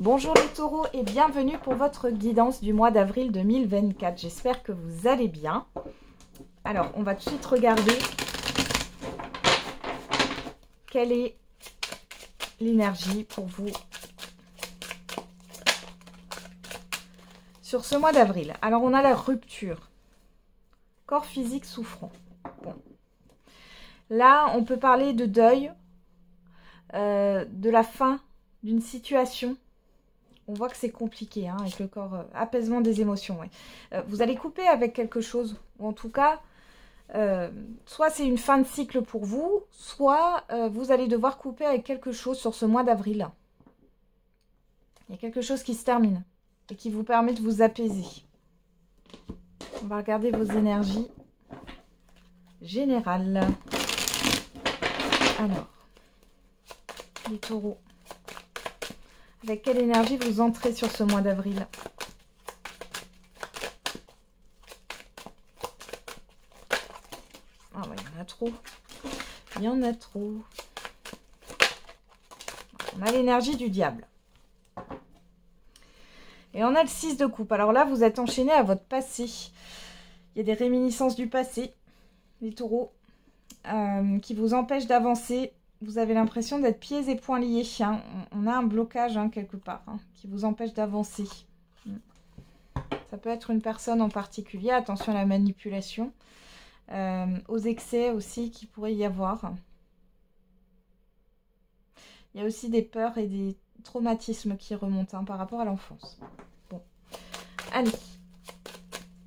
Bonjour les taureaux et bienvenue pour votre guidance du mois d'avril 2024. J'espère que vous allez bien. Alors, on va tout de suite regarder quelle est l'énergie pour vous sur ce mois d'avril. Alors, on a la rupture. Corps physique souffrant. Bon. Là, on peut parler de deuil, de la fin d'une situation. On voit que c'est compliqué hein, avec le corps, apaisement des émotions. Ouais. Vous allez couper avec quelque chose, ou en tout cas, soit c'est une fin de cycle pour vous, soit vous allez devoir couper avec quelque chose sur ce mois d'avril. Il y a quelque chose qui se termine et qui vous permet de vous apaiser. On va regarder vos énergies générales. Alors, les taureaux. Avec quelle énergie vous entrez sur ce mois d'avril? Ah ouais, il y en a trop. Il y en a trop. On a l'énergie du diable. Et on a le 6 de coupe. Alors là, vous êtes enchaîné à votre passé. Il y a des réminiscences du passé, les taureaux, qui vous empêchent d'avancer. Vous avez l'impression d'être pieds et poings liés. Hein. On a un blocage hein, quelque part hein, qui vous empêche d'avancer. Ça peut être une personne en particulier. Attention à la manipulation. Aux excès aussi qui pourrait y avoir. Il y a aussi des peurs et des traumatismes qui remontent hein, par rapport à l'enfance. Bon. Allez.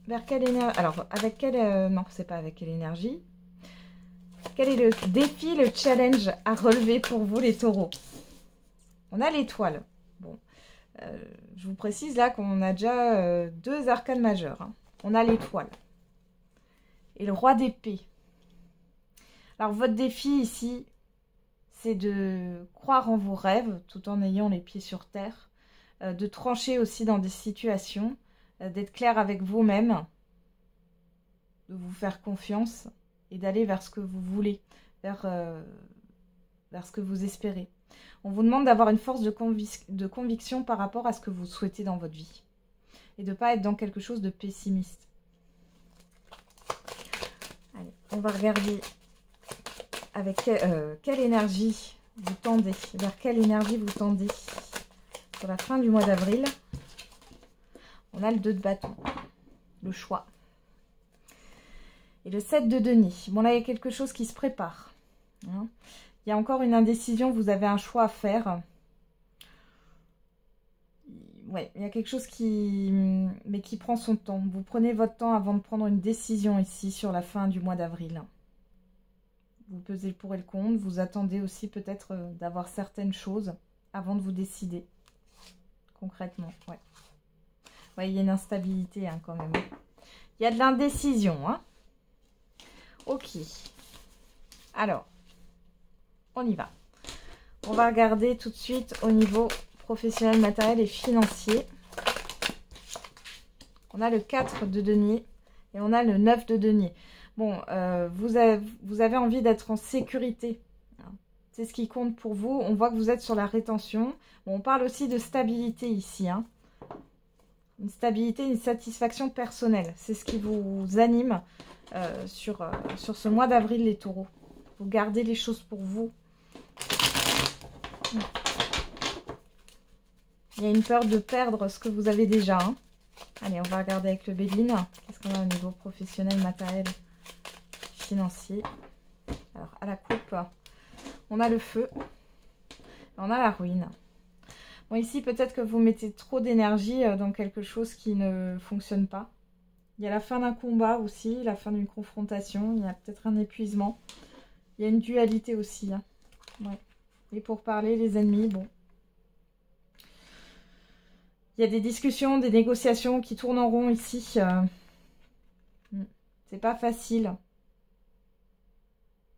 Vers quelle énergie? Alors, avec quelle... non, c'est pas avec quelle énergie. Quel est le défi, le challenge à relever pour vous les taureaux? On a l'étoile. Bon, je vous précise là qu'on a déjà deux arcanes majeures. Hein. On a l'étoile. Et le roi d'épée. Alors votre défi ici, c'est de croire en vos rêves tout en ayant les pieds sur terre. De trancher aussi dans des situations. D'être clair avec vous-même. De vous faire confiance. Et d'aller vers ce que vous voulez, vers ce que vous espérez. On vous demande d'avoir une force de conviction par rapport à ce que vous souhaitez dans votre vie. Et de ne pas être dans quelque chose de pessimiste. Allez, on va regarder avec quelle énergie vous tendez. Vers quelle énergie vous tendez sur la fin du mois d'avril. On a le 2 de bâton, le choix. Et le 7 de denier. Bon, là, il y a quelque chose qui se prépare. Hein. Il y a encore une indécision. Vous avez un choix à faire. Ouais, il y a quelque chose mais qui prend son temps. Vous prenez votre temps avant de prendre une décision ici sur la fin du mois d'avril. Vous pesez le pour et le contre. Vous attendez aussi peut-être d'avoir certaines choses avant de vous décider. Concrètement, ouais. Ouais, il y a une instabilité hein, quand même. Il y a de l'indécision, hein. Ok, alors, on y va. On va regarder tout de suite au niveau professionnel, matériel et financier. On a le 4 de denier et on a le 9 de denier. Bon, vous avez envie d'être en sécurité. C'est ce qui compte pour vous. On voit que vous êtes sur la rétention. Bon, on parle aussi de stabilité ici. Hein. Une stabilité, une satisfaction personnelle. C'est ce qui vous anime. Sur ce mois d'avril les taureaux. Vous gardez les choses pour vous. Il y a une peur de perdre ce que vous avez déjà. Hein. Allez, on va regarder avec le Béline. Qu'est-ce qu'on a au niveau professionnel, matériel, financier. Alors, à la coupe, on a le feu. On a la ruine. Bon, ici, peut-être que vous mettez trop d'énergie dans quelque chose qui ne fonctionne pas. Il y a la fin d'un combat aussi, la fin d'une confrontation. Il y a peut-être un épuisement. Il y a une dualité aussi. Hein. Ouais. Et pour parler, les ennemis, bon. Il y a des discussions, des négociations qui tournent en rond ici. C'est pas facile.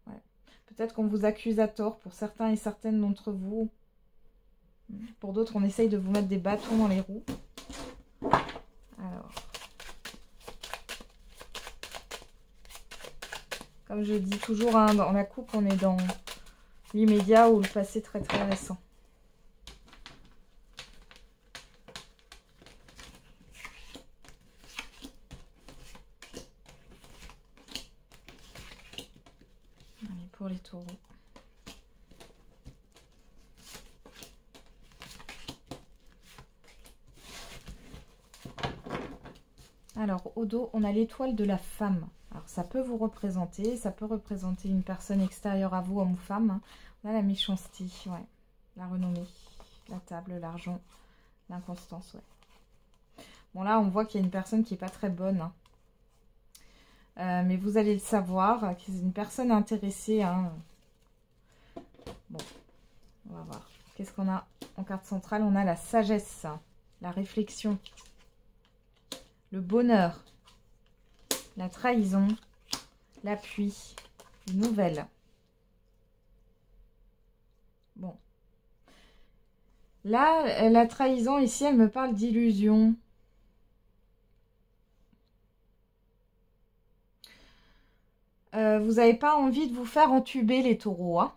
Ouais. Peut-être qu'on vous accuse à tort pour certains et certaines d'entre vous. Pour d'autres, on essaye de vous mettre des bâtons dans les roues. Alors... Comme je dis toujours, hein, dans la coupe, on est dans l'immédiat ou le passé très très récent. pour les taureaux. Alors, au dos, on a l'étoile de la femme. Alors, ça peut vous représenter, ça peut représenter une personne extérieure à vous, homme ou femme. Hein. On a la méchanceté, ouais. La renommée, la table, l'argent, l'inconstance, ouais. Bon, là, on voit qu'il y a une personne qui n'est pas très bonne. Hein. Mais vous allez le savoir, qu'il y a une personne intéressée. Hein. Bon, on va voir. Qu'est-ce qu'on a en carte centrale? On a la sagesse, la réflexion, le bonheur, la trahison, l'appui, une nouvelle. Bon. Là, la trahison, ici, elle me parle d'illusion. Vous n'avez pas envie de vous faire entuber, les taureaux. Hein.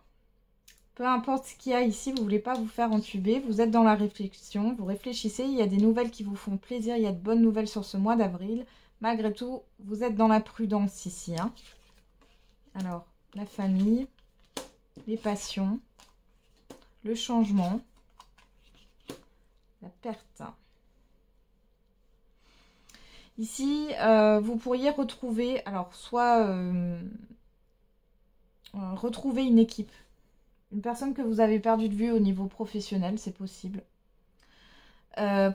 Peu importe ce qu'il y a ici, vous ne voulez pas vous faire entuber. Vous êtes dans la réflexion, vous réfléchissez. Il y a des nouvelles qui vous font plaisir. Il y a de bonnes nouvelles sur ce mois d'avril. Malgré tout, vous êtes dans la prudence ici. Hein. Alors, la famille, les passions, le changement, la perte. Ici, vous pourriez retrouver, alors soit retrouver une équipe, une personne que vous avez perdue de vue au niveau professionnel, c'est possible.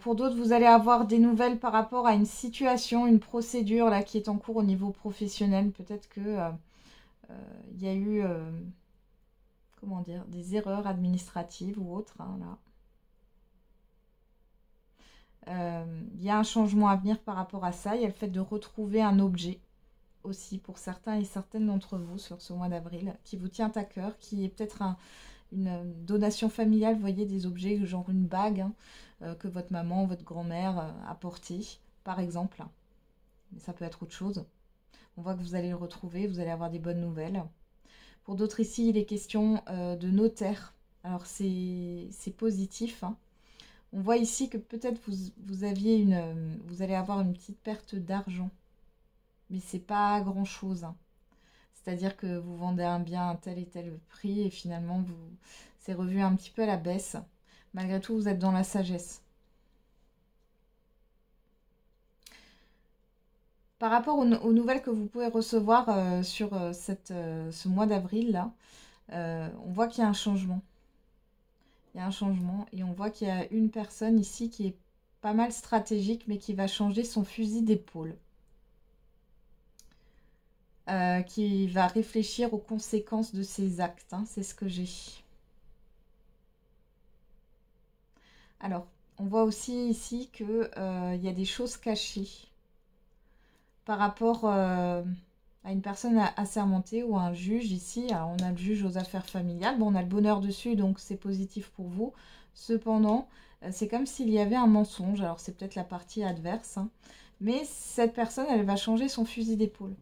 Pour d'autres, vous allez avoir des nouvelles par rapport à une situation, une procédure là qui est en cours au niveau professionnel. Peut-être que il y a eu, comment dire, des erreurs administratives ou autres. Hein, là. Il y a un changement à venir par rapport à ça. Il y a le fait de retrouver un objet aussi pour certains et certaines d'entre vous sur ce mois d'avril qui vous tient à cœur, qui est peut-être une donation familiale. Vous voyez, des objets genre une bague hein, que votre maman, votre grand-mère a porté, par exemple. Mais ça peut être autre chose. On voit que vous allez le retrouver, vous allez avoir des bonnes nouvelles. Pour d'autres ici, il est question de notaire. Alors c'est positif, hein. On voit ici que peut-être vous allez avoir une petite perte d'argent. Mais c'est pas grand-chose. Hein. C'est-à-dire que vous vendez un bien à tel et tel prix et finalement, c'est revu un petit peu à la baisse. Malgré tout, vous êtes dans la sagesse. Par rapport aux nouvelles que vous pouvez recevoir sur ce mois d'avril, là, on voit qu'il y a un changement. Il y a un changement et on voit qu'il y a une personne ici qui est pas mal stratégique mais qui va changer son fusil d'épaule. Qui va réfléchir aux conséquences de ses actes. Hein, c'est ce que j'ai. Alors, on voit aussi ici qu'il y a des choses cachées par rapport à une personne assermentée ou à un juge ici. Alors, on a le juge aux affaires familiales. Bon, on a le bonheur dessus, donc c'est positif pour vous. Cependant, c'est comme s'il y avait un mensonge. Alors, c'est peut-être la partie adverse. Hein, mais cette personne, elle va changer son fusil d'épaule.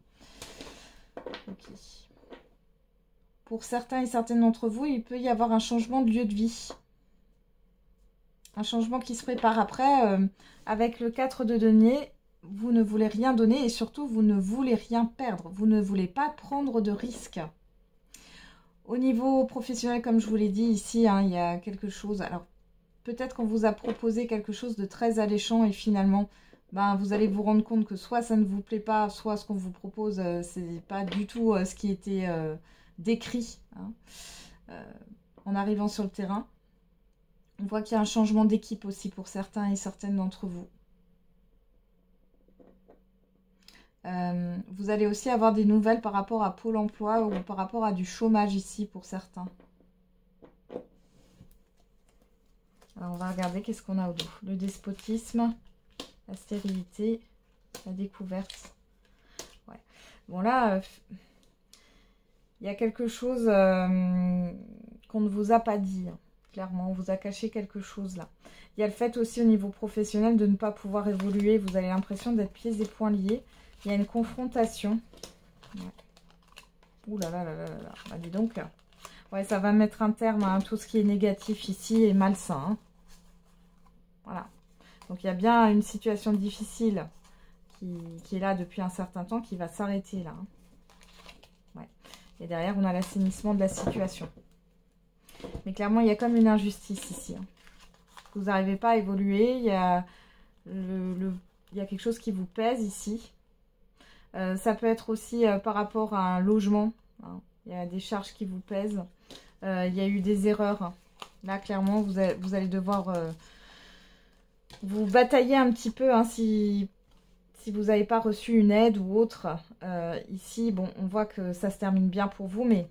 Okay. Pour certains et certaines d'entre vous, il peut y avoir un changement de lieu de vie. Un changement qui se prépare après. Avec le 4 de denier, vous ne voulez rien donner et surtout, vous ne voulez rien perdre. Vous ne voulez pas prendre de risques. Au niveau professionnel, comme je vous l'ai dit ici, hein, il y a quelque chose. Alors, peut-être qu'on vous a proposé quelque chose de très alléchant et finalement... Ben, vous allez vous rendre compte que soit ça ne vous plaît pas, soit ce qu'on vous propose, c'est pas du tout ce qui était décrit hein, en arrivant sur le terrain. On voit qu'il y a un changement d'équipe aussi pour certains et certaines d'entre vous. Vous allez aussi avoir des nouvelles par rapport à Pôle emploi ou par rapport à du chômage ici pour certains. Alors on va regarder qu'est-ce qu'on a au dos. Le despotisme. La stérilité, la découverte. Ouais. Bon là, il y a quelque chose qu'on ne vous a pas dit. Hein. Clairement, on vous a caché quelque chose là. Il y a le fait aussi au niveau professionnel de ne pas pouvoir évoluer. Vous avez l'impression d'être pieds et poings liés. Il y a une confrontation. Ouais. Ouh là là là là là. Bah, dis donc. Ouais, ça va mettre un terme à tout ce qui est négatif ici et malsain. Hein. Voilà. Donc, il y a bien une situation difficile qui est là depuis un certain temps, qui va s'arrêter là. Ouais. Et derrière, on a l'assainissement de la situation. Mais clairement, il y a comme une injustice ici. Hein. Vous n'arrivez pas à évoluer. Il y a, il y a quelque chose qui vous pèse ici. Ça peut être aussi par rapport à un logement. Hein. Il y a des charges qui vous pèsent. Il y a eu des erreurs. Là, clairement, vous allez devoir vous batailler un petit peu hein, si vous n'avez pas reçu une aide ou autre. Ici, bon, on voit que ça se termine bien pour vous, mais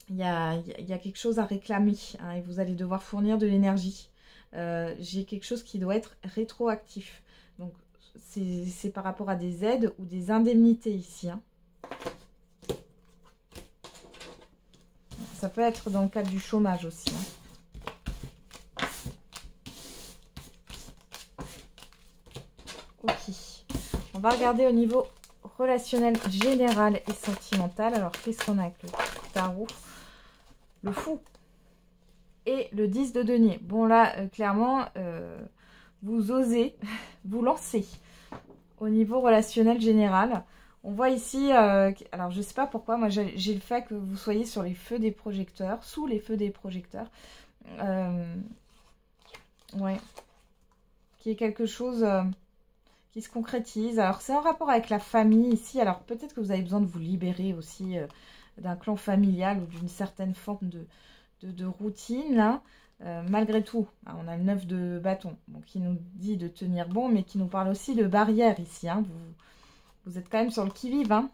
il y a quelque chose à réclamer. Hein, et vous allez devoir fournir de l'énergie. J'ai quelque chose qui doit être rétroactif. Donc, c'est par rapport à des aides ou des indemnités ici. Hein. Ça peut être dans le cadre du chômage aussi. Hein. Ok. On va regarder au niveau relationnel général et sentimental. Alors, qu'est-ce qu'on a avec le tarot? Le fou. Et le 10 de denier. Bon, là, clairement, vous osez vous lancer au niveau relationnel général. On voit ici, alors je sais pas pourquoi, moi j'ai le fait que vous soyez sur les feux des projecteurs, sous les feux des projecteurs. Ouais. Qui est quelque chose qui se concrétise. Alors c'est en rapport avec la famille ici. Alors peut-être que vous avez besoin de vous libérer aussi d'un clan familial ou d'une certaine forme de routine là. Malgré tout, on a le 9 de bâton, bon, qui nous dit de tenir bon, mais qui nous parle aussi de barrière ici. Hein. Vous êtes quand même sur le qui-vive. Hein.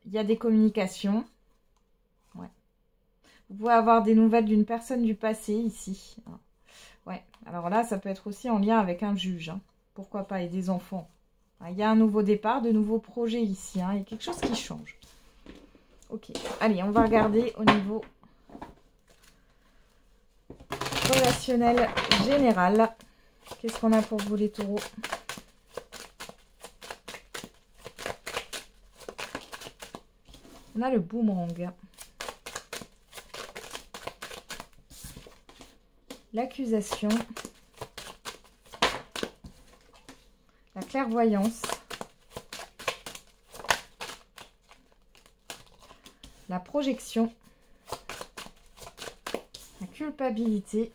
Il y a des communications. Ouais. Vous pouvez avoir des nouvelles d'une personne du passé ici. Ouais. Alors là, ça peut être aussi en lien avec un juge. Hein. Pourquoi pas, et des enfants. Il y a un nouveau départ, de nouveaux projets ici. Hein. Il y a quelque chose qui change. Ok. Allez, on va regarder au niveau relationnel général. Qu'est-ce qu'on a pour vous les taureaux? On a le boomerang. L'accusation. La clairvoyance. La projection. La culpabilité.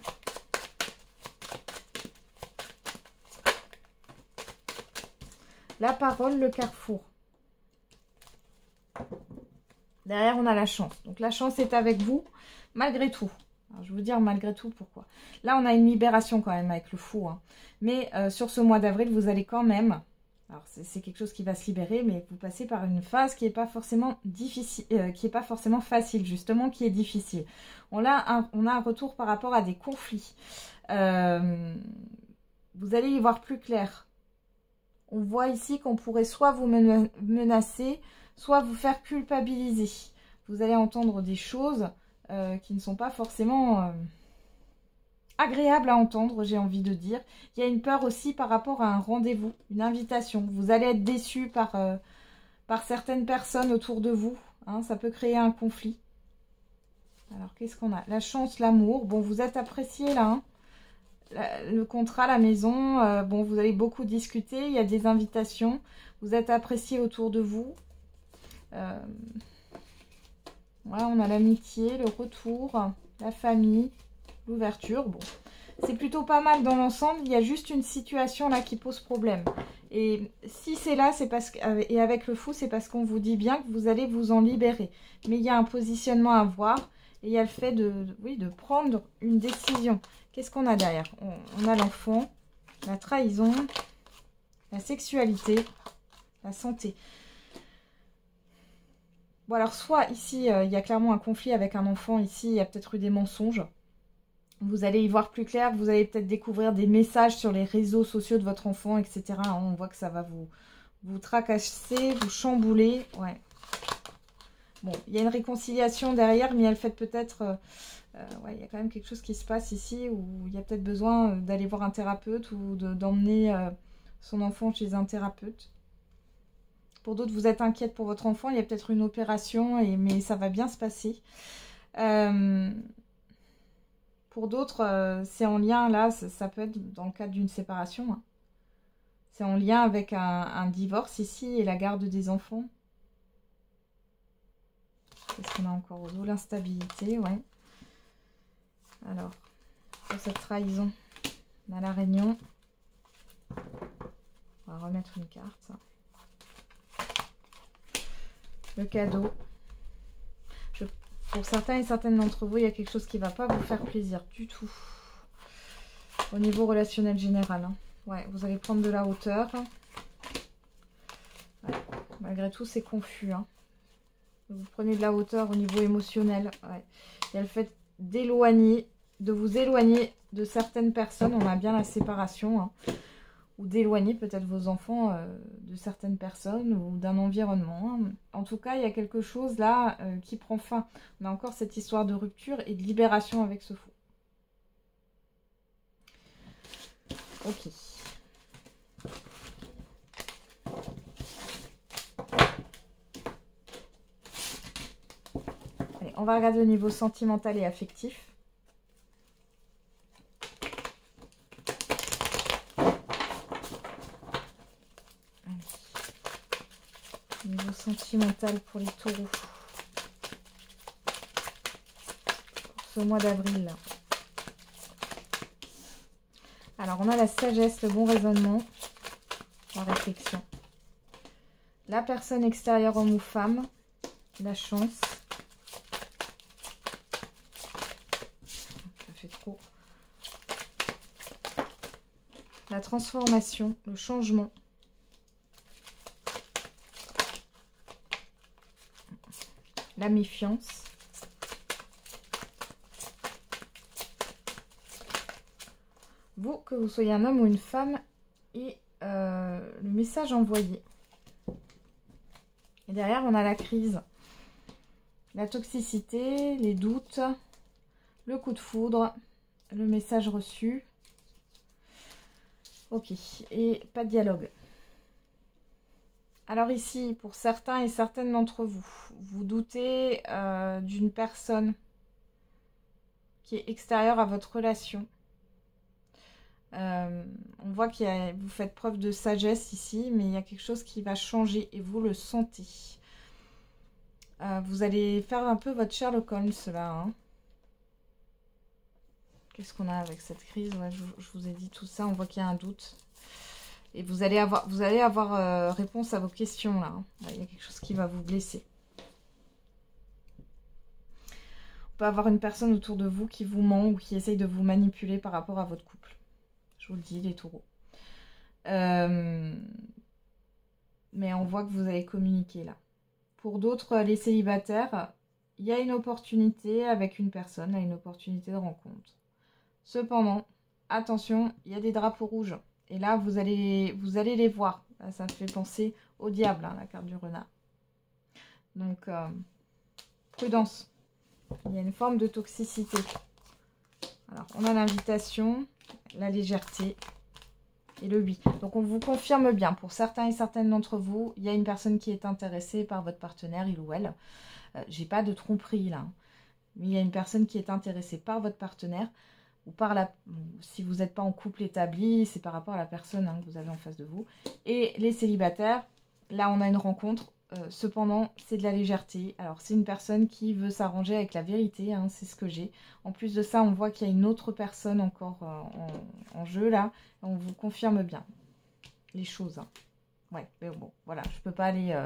La parole, le carrefour. Derrière, on a la chance. Donc, la chance est avec vous, malgré tout. Alors, je vais vous dire malgré tout pourquoi. Là, on a une libération quand même avec le fou. Hein. Mais sur ce mois d'avril, vous allez quand même... Alors, c'est quelque chose qui va se libérer, mais vous passez par une phase qui n'est pas forcément difficile, qui n'est pas forcément facile, justement, qui est difficile. On a un retour par rapport à des conflits. Vous allez y voir plus clair. On voit ici qu'on pourrait soit vous menacer, soit vous faire culpabiliser. Vous allez entendre des choses qui ne sont pas forcément agréables à entendre, j'ai envie de dire. Il y a une peur aussi par rapport à un rendez-vous, une invitation. Vous allez être déçu par certaines personnes autour de vous. Hein, ça peut créer un conflit. Alors, qu'est-ce qu'on a? La chance, l'amour. Bon, vous êtes apprécié là. Hein. Le contrat, la maison. Bon, vous allez beaucoup discuter. Il y a des invitations. Vous êtes apprécié autour de vous. Voilà, on a l'amitié, le retour, la famille, l'ouverture. Bon, c'est plutôt pas mal dans l'ensemble. Il y a juste une situation là qui pose problème. Et si c'est là, c'est parce que, et avec le fou, c'est parce qu'on vous dit bien que vous allez vous en libérer. Mais il y a un positionnement à voir. Et il y a le fait de prendre une décision. Qu'est-ce qu'on a derrière? On a l'enfant, la trahison, la sexualité, la santé. Bon, alors, soit ici, il y a clairement un conflit avec un enfant. Ici, il y a peut-être eu des mensonges. Vous allez y voir plus clair. Vous allez peut-être découvrir des messages sur les réseaux sociaux de votre enfant, etc. On voit que ça va vous tracasser, vous chambouler. Ouais. Bon, il y a une réconciliation derrière, mais elle fait peut-être... ouais, il y a quand même quelque chose qui se passe ici où il y a peut-être besoin d'aller voir un thérapeute ou d'emmener son enfant chez un thérapeute. Pour d'autres, vous êtes inquiète pour votre enfant. Il y a peut-être une opération, mais ça va bien se passer. Pour d'autres, c'est en lien, là, ça peut être dans le cadre d'une séparation. Hein. C'est en lien avec un divorce ici et la garde des enfants. Qu'est-ce qu'on a encore au dos? L'instabilité, ouais. Alors, pour cette trahison, on a la réunion. On va remettre une carte. Le cadeau. Pour certains et certaines d'entre vous, il y a quelque chose qui ne va pas vous faire plaisir du tout. Au niveau relationnel général. Hein. Ouais, vous allez prendre de la hauteur. Ouais, malgré tout, c'est confus. Hein. Vous prenez de la hauteur au niveau émotionnel. Ouais. Il y a le fait d'éloigner, de vous éloigner de certaines personnes. On a bien la séparation. Hein. Ou d'éloigner peut-être vos enfants de certaines personnes ou d'un environnement. Hein. En tout cas, il y a quelque chose là qui prend fin. On a encore cette histoire de rupture et de libération avec ce fou. Ok. Allez, on va regarder au niveau sentimental et affectif. Niveau sentimental pour les taureaux. Pour ce mois d'avril. Alors, on a la sagesse, le bon raisonnement, la réflexion. La personne extérieure, homme ou femme. La chance. Ça fait trop. La transformation, le changement. La méfiance. Vous, que vous soyez un homme ou une femme, et le message envoyé. Et derrière, on a la crise, la toxicité, les doutes, le coup de foudre, le message reçu. Ok, et pas de dialogue. Alors ici, pour certains et certaines d'entre vous, vous doutez d'une personne qui est extérieure à votre relation. On voit que vous faites preuve de sagesse ici, mais il y a quelque chose qui va changer et vous le sentez. Vous allez faire un peu votre Sherlock Holmes là. Hein. Qu'est-ce qu'on a avec cette crise? Ouais, je vous ai dit tout ça, on voit qu'il y a un doute. Et vous allez avoir réponse à vos questions là. Hein. Il y a quelque chose qui va vous blesser. On peut avoir une personne autour de vous qui vous ment ou qui essaye de vous manipuler par rapport à votre couple. Je vous le dis, les taureaux. Mais on voit que vous allez communiquer là. Pour d'autres, les célibataires, il y a une opportunité avec une personne, là, une opportunité de rencontre. Cependant, attention, il y a des drapeaux rouges. Et là, vous allez les voir. Là, ça me fait penser au diable, hein, la carte du renard. Donc, prudence. Il y a une forme de toxicité. Alors, on a l'invitation, la légèreté et le oui. Donc, on vous confirme bien. Pour certains et certaines d'entre vous, il y a une personne qui est intéressée par votre partenaire, il ou elle. J'ai pas de tromperie là. Mais il y a une personne qui est intéressée par votre partenaire. Ou par si vous n'êtes pas en couple établi, c'est par rapport à la personne que vous avez en face de vous. Et les célibataires, là on a une rencontre, cependant c'est de la légèreté. Alors c'est une personne qui veut s'arranger avec la vérité, hein, c'est ce que j'ai. En plus de ça, on voit qu'il y a une autre personne encore en jeu là. On vous confirme bien les choses. Hein. Ouais, mais bon, voilà, je peux pas aller...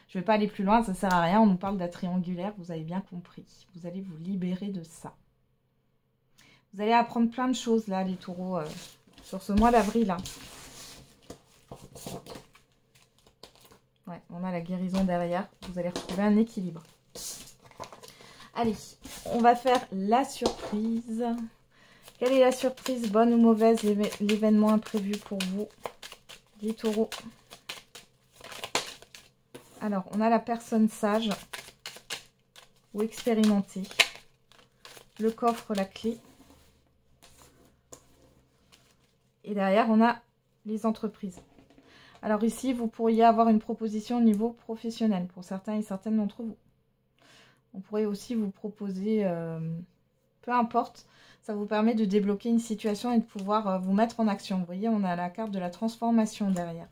je vais pas aller plus loin, ça sert à rien. On nous parle de la triangulaire, vous avez bien compris. Vous allez vous libérer de ça. Vous allez apprendre plein de choses, là, les taureaux, sur ce mois d'avril. Hein. Ouais, on a la guérison derrière. Vous allez retrouver un équilibre. Allez, on va faire la surprise. Quelle est la surprise, bonne ou mauvaise, l'événement imprévu pour vous, les taureaux? Alors, on a la personne sage ou expérimentée. Le coffre, la clé. Et derrière, on a les entreprises. Alors ici, vous pourriez avoir une proposition au niveau professionnel pour certains et certaines d'entre vous. On pourrait aussi vous proposer, peu importe, ça vous permet de débloquer une situation et de pouvoir vous mettre en action. Vous voyez, on a la carte de la transformation derrière.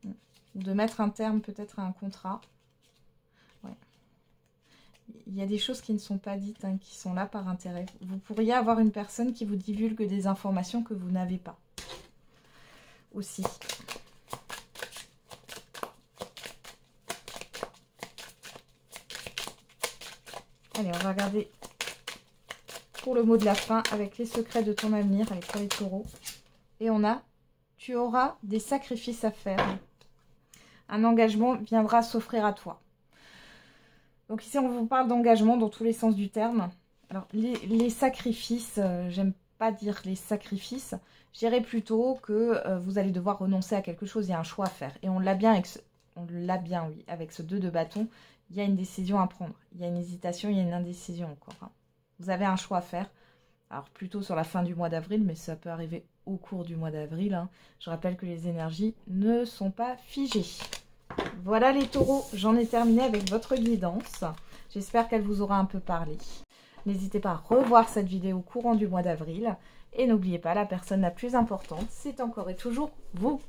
Ou de mettre un terme peut-être à un contrat. Ouais. Il y a des choses qui ne sont pas dites, hein, qui sont là par intérêt. Vous pourriez avoir une personne qui vous divulgue des informations que vous n'avez pas. Aussi. Allez, on va regarder pour le mot de la fin avec les secrets de ton avenir, avec pour les taureaux. Et on a, tu auras des sacrifices à faire. Un engagement viendra s'offrir à toi. Donc ici, on vous parle d'engagement dans tous les sens du terme. Alors, les sacrifices, j'aime pas dire les sacrifices, je dirais plutôt que vous allez devoir renoncer à quelque chose, il y a un choix à faire. Et on l'a bien avec ce 2 de bâton, il y a une décision à prendre. Il y a une hésitation, il y a une indécision encore. Hein. Vous avez un choix à faire. Alors plutôt sur la fin du mois d'avril, mais ça peut arriver au cours du mois d'avril. Hein. Je rappelle que les énergies ne sont pas figées. Voilà les taureaux, j'en ai terminé avec votre guidance. J'espère qu'elle vous aura un peu parlé. N'hésitez pas à revoir cette vidéo courant du mois d'avril. Et n'oubliez pas, la personne la plus importante, c'est encore et toujours vous.